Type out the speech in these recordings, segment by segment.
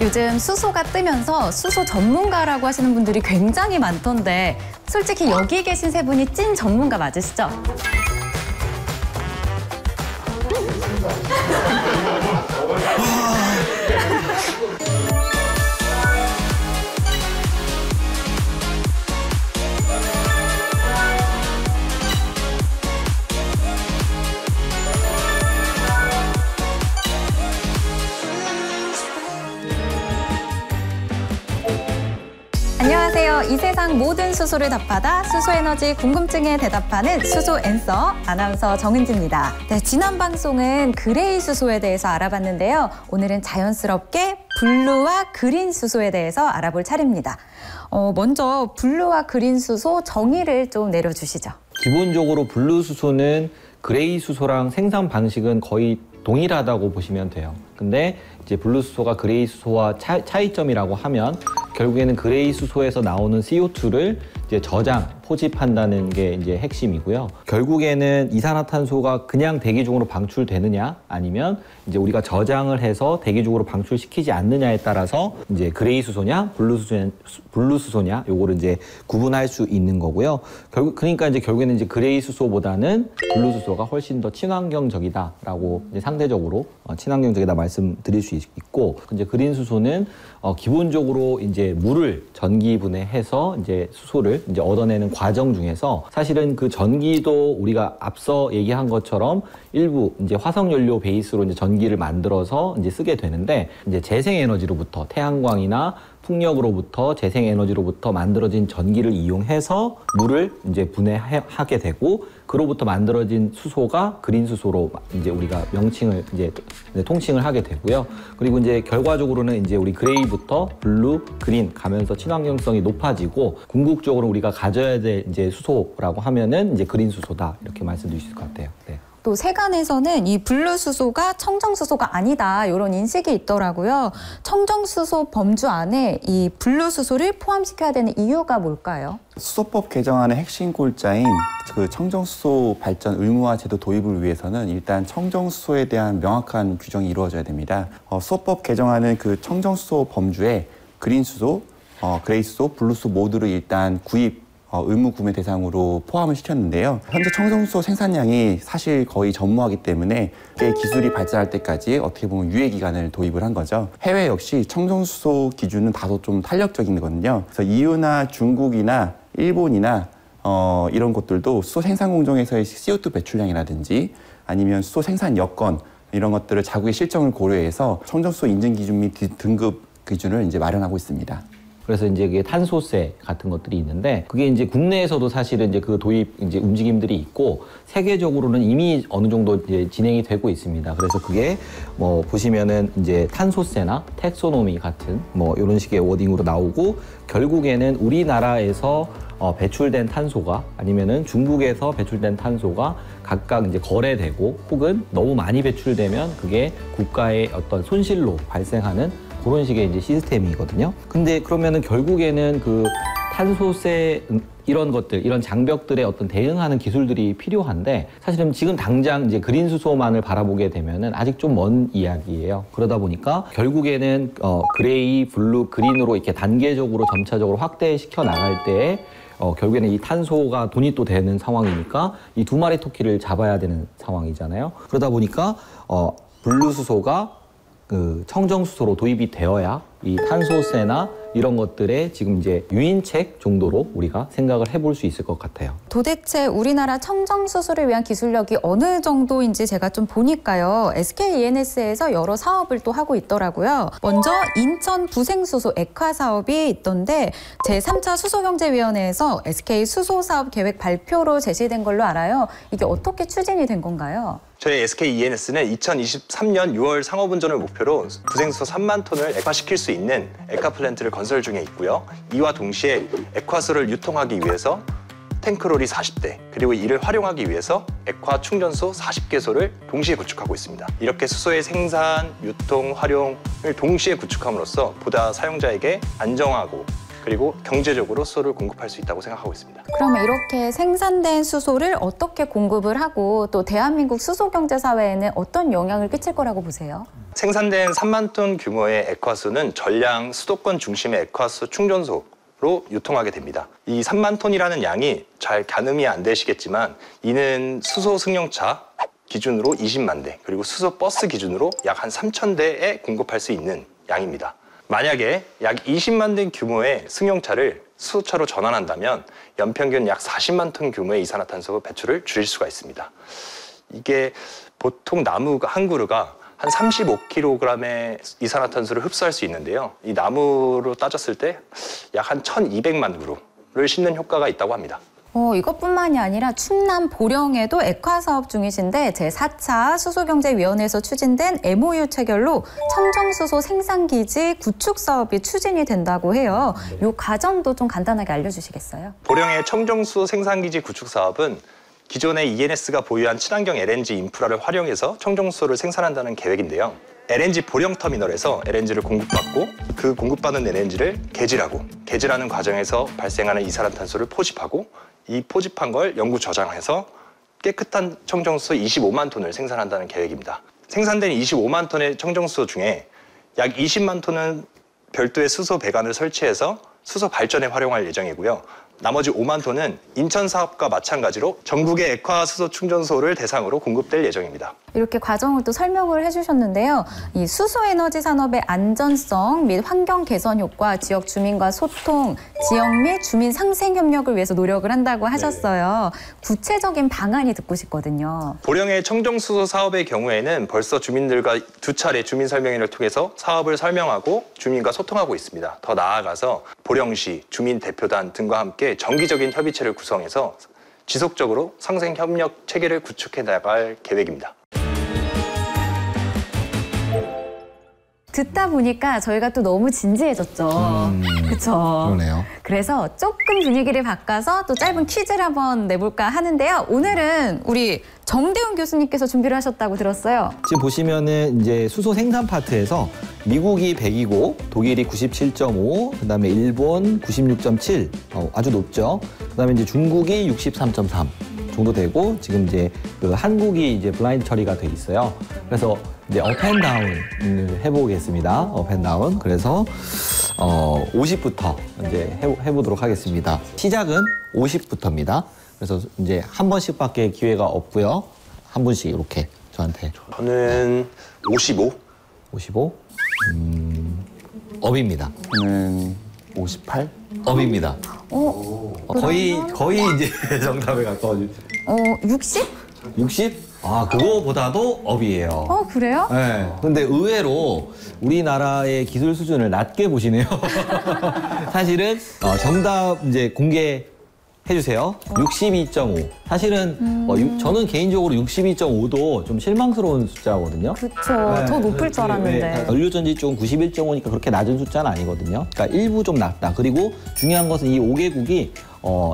요즘 수소가 뜨면서 수소 전문가라고 하시는 분들이 굉장히 많던데 솔직히 여기 계신 세 분이 찐 전문가 맞으시죠? 안녕하세요. 이 세상 모든 수소를 답하다 수소에너지 궁금증에 대답하는 수소 앤서 아나운서 정은지입니다. 네, 지난 방송은 그레이 수소에 대해서 알아봤는데요. 오늘은 자연스럽게 블루와 그린 수소에 대해서 알아볼 차례입니다. 먼저 블루와 그린 수소 정의를 좀 내려주시죠. 기본적으로 블루 수소는 그레이 수소랑 생산 방식은 거의 동일하다고 보시면 돼요. 근데 이제 블루 수소가 그레이 수소와 차이점이라고 하면 결국에는 그레이 수소에서 나오는 CO2를 이제 저장, 포집한다는 게 이제 핵심이고요. 결국에는 이산화탄소가 그냥 대기 중으로 방출되느냐 아니면 이제 우리가 저장을 해서 대기 중으로 방출시키지 않느냐에 따라서 이제 그레이 수소냐, 블루 수소냐 요거를 이제 구분할 수 있는 거고요. 그러니까 이제 결국에는 이제 그레이 수소보다는 블루 수소가 훨씬 더 친환경적이다라고 이제 상대적으로 친환경적이다 말씀드릴 수 있고, 이제 그린 수소는 기본적으로 이제 물을 전기 분해해서 이제 수소를 이제 얻어내는 과정 중에서 사실은 그 전기도 우리가 앞서 얘기한 것처럼 일부 이제 화석연료 베이스로 이제 전기를 만들어서 이제 쓰게 되는데, 이제 재생에너지로부터 태양광이나 풍력으로부터 재생에너지로부터 만들어진 전기를 이용해서 물을 이제 분해하게 되고, 그로부터 만들어진 수소가 그린 수소로 이제 우리가 명칭을 이제 통칭을 하게 되고요. 그리고 이제 결과적으로는 이제 우리 그레이부터 블루, 그린 가면서 친환경성이 높아지고, 궁극적으로 우리가 가져야 될 이제 수소라고 하면은 이제 그린 수소다 이렇게 말씀드릴 수 있을 것 같아요. 네. 또 세간에서는 이 블루 수소가 청정 수소가 아니다 이런 인식이 있더라고요. 청정 수소 범주 안에 이 블루 수소를 포함시켜야 되는 이유가 뭘까요? 수소법 개정안의 핵심 골자인 그 청정수소 발전 의무화 제도 도입을 위해서는 일단 청정수소에 대한 명확한 규정이 이루어져야 됩니다. 수소법 개정안은 그 청정수소 범주에 그린수소, 그레이수소, 블루수소 모두를 일단 구입 의무 구매 대상으로 포함을 시켰는데요. 현재 청정수소 생산량이 사실 거의 전무하기 때문에 기술이 발전할 때까지 어떻게 보면 유예 기간을 도입을 한 거죠. 해외 역시 청정수소 기준은 다소 좀 탄력적이거든요. 그래서 EU나 중국이나 일본이나 이런 곳들도 수소 생산 공정에서의 CO2 배출량이라든지 아니면 수소 생산 여건 이런 것들을 자국의 실정을 고려해서 청정수소 인증 기준 및 등급 기준을 이제 마련하고 있습니다. 그래서 이제 그게 탄소세 같은 것들이 있는데, 그게 이제 국내에서도 사실은 이제 그 도입 이제 움직임들이 있고, 세계적으로는 이미 어느 정도 이제 진행이 되고 있습니다. 그래서 그게 뭐 보시면은 이제 탄소세나 텍소노미 같은 뭐 이런 식의 워딩으로 나오고, 결국에는 우리나라에서 배출된 탄소가 아니면은 중국에서 배출된 탄소가 각각 이제 거래되고, 혹은 너무 많이 배출되면 그게 국가의 어떤 손실로 발생하는 그런 식의 이제 시스템이거든요. 근데 그러면은 결국에는 그 탄소세 이런 것들, 이런 장벽들의 어떤 대응하는 기술들이 필요한데, 사실은 지금 당장 이제 그린 수소만을 바라보게 되면은 아직 좀 먼 이야기예요. 그러다 보니까 결국에는 그레이, 블루, 그린으로 이렇게 단계적으로 점차적으로 확대시켜 나갈 때 결국에는 이 탄소가 돈이 또 되는 상황이니까 이 두 마리 토끼를 잡아야 되는 상황이잖아요. 그러다 보니까 블루 수소가 그 청정수소로 도입이 되어야 이 탄소세나 이런 것들의 지금 이제 유인책 정도로 우리가 생각을 해볼 수 있을 것 같아요. 도대체 우리나라 청정수소를 위한 기술력이 어느 정도인지 제가 좀 보니까요. SK E&S에서 여러 사업을 또 하고 있더라고요. 먼저 인천 부생수소 액화 사업이 있던데, 제3차 수소경제위원회에서 SK 수소사업 계획 발표로 제시된 걸로 알아요. 이게 어떻게 추진이 된 건가요? 저희 SK E&S는 2023년 6월 상업운전을 목표로 부생수소 3만 톤을 액화시킬 수 있는 액화 플랜트를 건설 중에 있고요. 이와 동시에 액화수를 유통하기 위해서 탱크롤이 40대, 그리고 이를 활용하기 위해서 액화 충전소 40개소를 동시에 구축하고 있습니다. 이렇게 수소의 생산, 유통, 활용을 동시에 구축함으로써 보다 사용자에게 안정하고 그리고 경제적으로 수소를 공급할 수 있다고 생각하고 있습니다. 그러면 이렇게 생산된 수소를 어떻게 공급을 하고 또 대한민국 수소경제사회에는 어떤 영향을 끼칠 거라고 보세요? 생산된 3만 톤 규모의 액화수는 전량 수도권 중심의 액화수 충전소로 유통하게 됩니다. 이 3만 톤이라는 양이 잘 가늠이 안 되시겠지만 이는 수소 승용차 기준으로 20만 대, 그리고 수소 버스 기준으로 약 한 3천 대에 공급할 수 있는 양입니다. 만약에 약 20만 대 규모의 승용차를 수소차로 전환한다면 연평균 약 40만 톤 규모의 이산화탄소 배출을 줄일 수가 있습니다. 이게 보통 나무 한 그루가 한 35kg의 이산화탄소를 흡수할 수 있는데요. 이 나무로 따졌을 때 약 한 1200만 그루를 심는 효과가 있다고 합니다. 이것뿐만이 아니라 충남 보령에도 액화 사업 중이신데 제4차 수소경제위원회에서 추진된 MOU 체결로 청정수소 생산기지 구축 사업이 추진이 된다고 해요. 이 과정도 좀 간단하게 알려주시겠어요? 보령의 청정수소 생산기지 구축 사업은 기존의 ENS가 보유한 친환경 LNG 인프라를 활용해서 청정수소를 생산한다는 계획인데요. LNG 보령터미널에서 LNG를 공급받고 그 공급받은 LNG를 개질하고 개질하는 과정에서 발생하는 이산화탄소를 포집하고 이 포집한 걸 영구 저장해서 깨끗한 청정수소 25만 톤을 생산한다는 계획입니다. 생산된 25만 톤의 청정수소 중에 약 20만 톤은 별도의 수소 배관을 설치해서 수소 발전에 활용할 예정이고요. 나머지 5만 톤은 인천 사업과 마찬가지로 전국의 액화 수소 충전소를 대상으로 공급될 예정입니다. 이렇게 과정을 또 설명을 해주셨는데요. 이 수소에너지 산업의 안전성 및 환경 개선 효과, 지역 주민과 소통, 지역 및 주민 상생 협력을 위해서 노력을 한다고 하셨어요. 구체적인 방안이 듣고 싶거든요. 보령의 청정수소 사업의 경우에는 벌써 주민들과 2차례 주민 설명회를 통해서 사업을 설명하고 주민과 소통하고 있습니다. 더 나아가서 보령시, 주민 대표단 등과 함께 정기적인 협의체를 구성해서 지속적으로 상생 협력 체계를 구축해 나갈 계획입니다. 듣다 보니까 저희가 또 너무 진지해졌죠. 그렇죠. 그러네요. 그래서 조금 분위기를 바꿔서 또 짧은 퀴즈를 한번 내볼까 하는데요. 오늘은 우리 정대훈 교수님께서 준비를 하셨다고 들었어요. 지금 보시면은 이제 수소 생산 파트에서 미국이 100이고 독일이 97.5, 그다음에 일본 96.7, 아주 높죠. 그다음에 이제 중국이 63.3 정도 되고 지금 이제 그 한국이 이제 블라인드 처리가 돼 있어요. 그래서 이제 업앤다운을 해보겠습니다. 업앤다운. 그래서 50부터 이제 해보도록 하겠습니다. 시작은 50부터입니다. 그래서 이제 한 번씩밖에 기회가 없고요. 한 분씩 이렇게 저한테. 저는 55. 55. 업입니다. 저는 58. 업입니다. 거의 이제 정답에 가까워지죠. 60? 60? 아, 그거보다도 업이에요. 그래요? 네. 근데 의외로 우리나라의 기술 수준을 낮게 보시네요. 사실은 정답 이제 공개해 주세요. 62.5. 사실은 저는 개인적으로 62.5도 좀 실망스러운 숫자거든요. 그렇죠. 네. 더 높을 줄 알았는데. 연료전지 쪽은 91.5니까 그렇게 낮은 숫자는 아니거든요. 그러니까 일부 좀 낮다. 그리고 중요한 것은 이 5개국이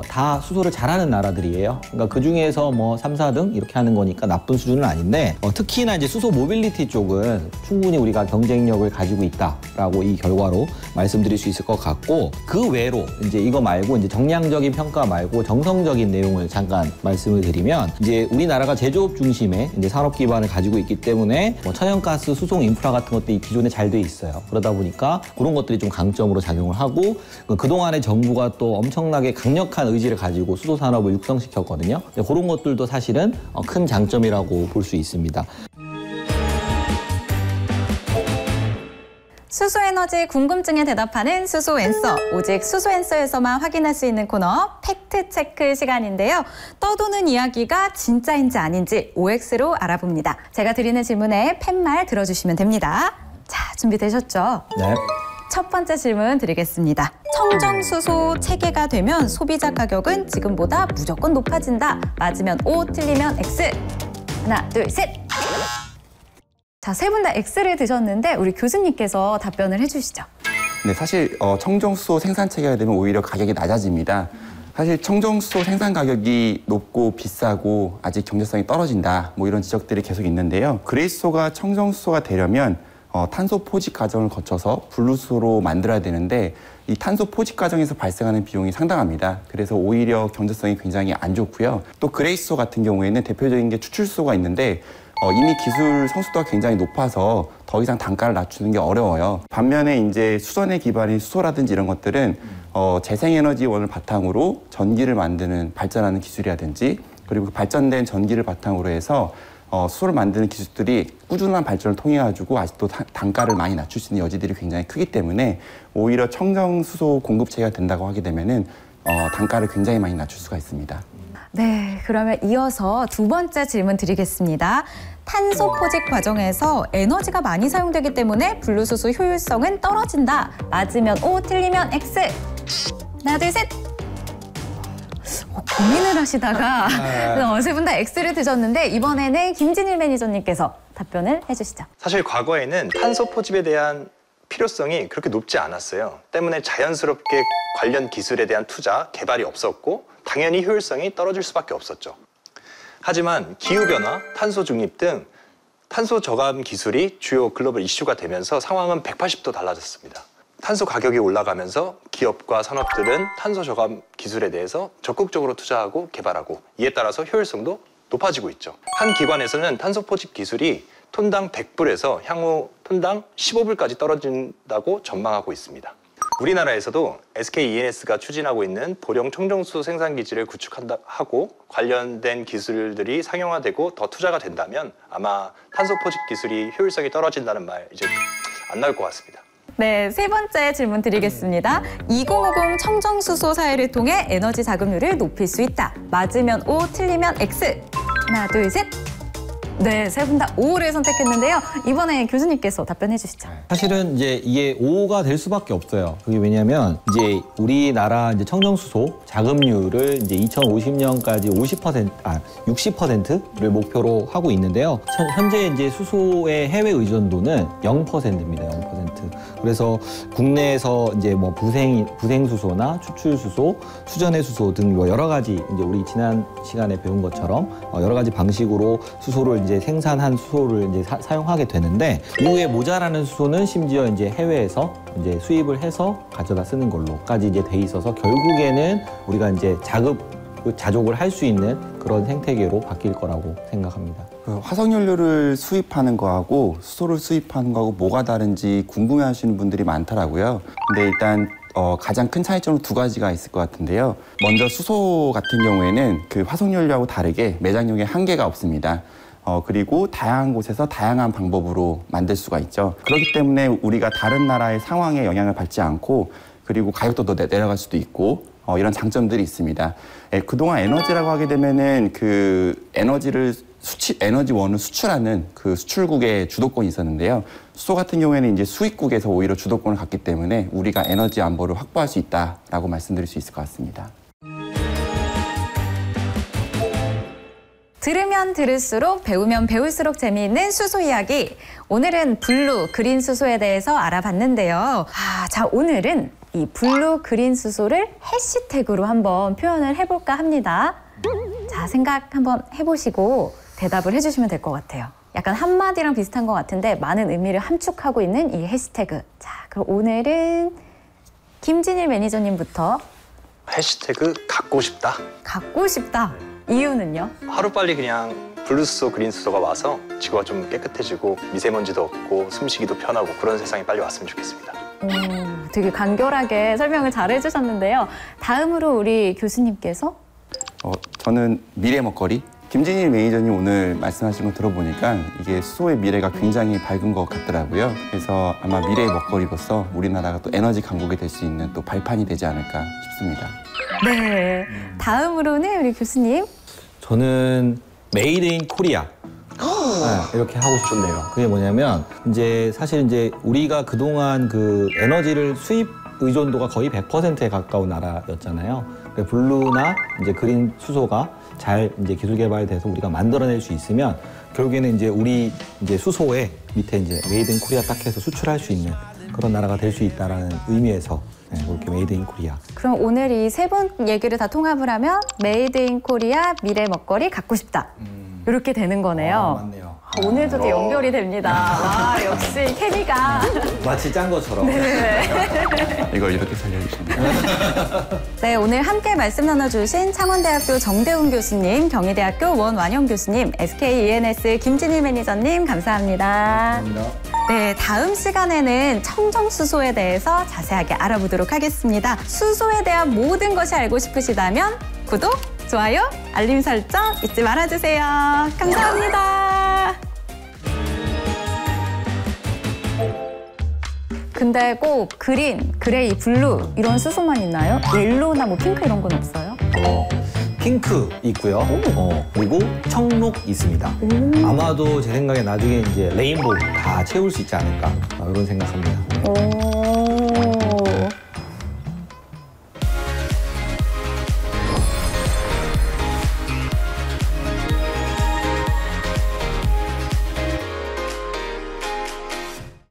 다 수소를 잘하는 나라들이에요. 그러니까 그 중에서 뭐 3, 4등 이렇게 하는 거니까 나쁜 수준은 아닌데 특히나 이제 수소 모빌리티 쪽은 충분히 우리가 경쟁력을 가지고 있다라고 이 결과로 말씀드릴 수 있을 것 같고 그 외로 이제 이거 말고 이제 정량적인 평가 말고 정성적인 내용을 잠깐 말씀을 드리면 이제 우리나라가 제조업 중심의 이제 산업 기반을 가지고 있기 때문에 뭐 천연가스 수송 인프라 같은 것들이 기존에 잘 돼 있어요. 그러다 보니까 그런 것들이 좀 강점으로 작용을 하고 그동안에 정부가 또 엄청나게 강력한 의지를 가지고 수소 산업을 육성시켰거든요. 그런 것들도 사실은 큰 장점이라고 볼 수 있습니다. 수소에너지 궁금증에 대답하는 수소앤서. 오직 수소앤서에서만 확인할 수 있는 코너 팩트체크 시간인데요. 떠도는 이야기가 진짜인지 아닌지 OX로 알아봅니다. 제가 드리는 질문에 팻말 들어주시면 됩니다. 자, 준비되셨죠? 네. 첫 번째 질문 드리겠습니다. 청정수소 체계가 되면 소비자 가격은 지금보다 무조건 높아진다. 맞으면 O, 틀리면 X. 하나, 둘, 셋. 자, 세 분 다 X를 드셨는데 우리 교수님께서 답변을 해주시죠. 네, 사실 청정수소 생산 체계가 되면 오히려 가격이 낮아집니다. 사실 청정수소 생산 가격이 높고 비싸고 아직 경제성이 떨어진다. 뭐 이런 지적들이 계속 있는데요. 그레이수소가 청정수소가 되려면 탄소 포집 과정을 거쳐서 블루수소로 만들어야 되는데 이 탄소 포집 과정에서 발생하는 비용이 상당합니다. 그래서 오히려 경제성이 굉장히 안 좋고요. 또 그레이수소 같은 경우에는 대표적인 게 추출수소가 있는데 이미 기술 성숙도가 굉장히 높아서 더 이상 단가를 낮추는 게 어려워요. 반면에 이제 수선에 기반인 수소라든지 이런 것들은 재생에너지원을 바탕으로 전기를 만드는 발전하는 기술이라든지 그리고 발전된 전기를 바탕으로 해서 수소를 만드는 기술들이 꾸준한 발전을 통해 가지고 아직도 단가를 많이 낮출 수 있는 여지들이 굉장히 크기 때문에 오히려 청정수소 공급체가 된다고 하게 되면은 단가를 굉장히 많이 낮출 수가 있습니다. 네, 그러면 이어서 두 번째 질문 드리겠습니다. 탄소 포집 과정에서 에너지가 많이 사용되기 때문에 분류수소 효율성은 떨어진다. 맞으면 O, 틀리면 X. 하나, 둘, 셋. 고민을 하시다가 세 분 다 X를 드셨는데 이번에는 김진일 매니저님께서 답변을 해주시죠. 사실 과거에는 탄소 포집에 대한 필요성이 그렇게 높지 않았어요. 때문에 자연스럽게 관련 기술에 대한 투자, 개발이 없었고 당연히 효율성이 떨어질 수밖에 없었죠. 하지만 기후변화, 탄소 중립 등 탄소 저감 기술이 주요 글로벌 이슈가 되면서 상황은 180도 달라졌습니다. 탄소 가격이 올라가면서 기업과 산업들은 탄소 저감 기술에 대해서 적극적으로 투자하고 개발하고 이에 따라서 효율성도 높아지고 있죠. 한 기관에서는 탄소 포집 기술이 톤당 100불에서 향후 톤당 15불까지 떨어진다고 전망하고 있습니다. 우리나라에서도 SK E&S가 추진하고 있는 보령 청정수소 생산 기지를 구축하고 관련된 기술들이 상용화되고 더 투자가 된다면 아마 탄소 포집 기술이 효율성이 떨어진다는 말 이제 안 나올 것 같습니다. 네, 세 번째 질문 드리겠습니다. 2050 청정수소 사회를 통해 에너지 자금률을 높일 수 있다. 맞으면 O, 틀리면 X. 하나, 둘, 셋. 네, 세 분 다 O를 선택했는데요. 이번에 교수님께서 답변해 주시죠. 사실은 이제 이게 5가 될 수밖에 없어요. 그게 왜냐하면 이제 우리나라 이제 청정수소 자금률을 이제 2050년까지 60%를 목표로 하고 있는데요. 현재 이제 수소의 해외 의존도는 0%입니다. 0%. 그래서 국내에서 이제 뭐 부생수소나 추출수소, 수전의 수소 등 여러 가지 이제 우리 지난 시간에 배운 것처럼 여러 가지 방식으로 수소를 이제 생산한 수소를 이제 사용하게 되는데 이후에 모자라는 수소는 심지어 이제 해외에서 이제 수입을 해서 가져다 쓰는 걸로까지 이제 돼 있어서 결국에는 우리가 이제 자족을 할 수 있는 그런 생태계로 바뀔 거라고 생각합니다. 화석연료를 수입하는 거하고 수소를 수입하는 거하고 뭐가 다른지 궁금해하시는 분들이 많더라고요. 근데 일단 가장 큰 차이점은 두 가지가 있을 것 같은데요. 먼저 수소 같은 경우에는 그 화석연료하고 다르게 매장용에 한계가 없습니다. 그리고 다양한 곳에서 다양한 방법으로 만들 수가 있죠. 그렇기 때문에 우리가 다른 나라의 상황에 영향을 받지 않고 그리고 가격도 더 내려갈 수도 있고 이런 장점들이 있습니다. 그동안 에너지라고 하게 되면은 그 에너지원을 수출하는 그 수출국의 주도권이 있었는데요. 수소 같은 경우에는 이제 수입국에서 오히려 주도권을 갖기 때문에 우리가 에너지 안보를 확보할 수 있다라고 말씀드릴 수 있을 것 같습니다. 들으면 들을수록 배우면 배울수록 재미있는 수소 이야기. 오늘은 블루, 그린 수소에 대해서 알아봤는데요. 자, 오늘은 이 블루, 그린 수소를 해시태그로 한번 표현을 해볼까 합니다. 자, 생각 한번 해보시고 대답을 해주시면 될 것 같아요. 약간 한마디랑 비슷한 것 같은데 많은 의미를 함축하고 있는 이 해시태그. 자, 그럼 오늘은 김진일 매니저님부터. 해시태그 갖고 싶다. 갖고 싶다. 이유는요? 하루빨리 그냥 블루수소, 그린수소가 와서 지구가 좀 깨끗해지고 미세먼지도 없고 숨쉬기도 편하고 그런 세상이 빨리 왔으면 좋겠습니다. 되게 간결하게 설명을 잘 해주셨는데요. 다음으로 우리 교수님께서? 저는 미래 먹거리. 김진일 매니저님 오늘 말씀하신 거 들어보니까 이게 수소의 미래가 굉장히 밝은 것 같더라고요. 그래서 아마 미래의 먹거리로서 우리나라가 또 에너지 강국이 될 수 있는 또 발판이 되지 않을까 싶습니다. 네. 다음으로는 우리 교수님. 저는 메이드 인 코리아. 이렇게 하고 싶네요. 그게 뭐냐면 이제 사실 이제 우리가 그동안 그 에너지를 수입 의존도가 거의 100%에 가까운 나라였잖아요. 블루나 이제 그린 수소가 잘 이제 기술 개발돼서 우리가 만들어낼 수 있으면 결국에는 이제 우리 이제 수소에 밑에 이제 메이드 인 코리아 딱 해서 수출할 수 있는 그런 나라가 될 수 있다라는 의미에서 그렇게 메이드 인 코리아. 그럼 오늘 이 세 분 얘기를 다 통합을 하면 메이드 인 코리아 미래 먹거리 갖고 싶다. 이렇게 되는 거네요. 맞네요. 오늘도 또 연결이 됩니다. 역시 케미가. 마치 짠 것처럼. 네. 이걸 이렇게 살려주시면 네, 오늘 함께 말씀 나눠주신 창원대학교 정대훈 교수님, 경희대학교 원완영 교수님, SK E&S 김진희 매니저님 감사합니다. 감사합니다. 네, 다음 시간에는 청정수소에 대해서 자세하게 알아보도록 하겠습니다. 수소에 대한 모든 것이 알고 싶으시다면 구독, 좋아요, 알림 설정 잊지 말아주세요. 감사합니다. 근데 꼭 그린, 그레이, 블루 이런 수소만 있나요? 옐로우나 뭐 핑크 이런 건 없어요? 핑크 있고요. 그리고 청록 있습니다. 아마도 제 생각에 나중에 이제 레인보우 다 채울 수 있지 않을까 이런 생각합니다. 오,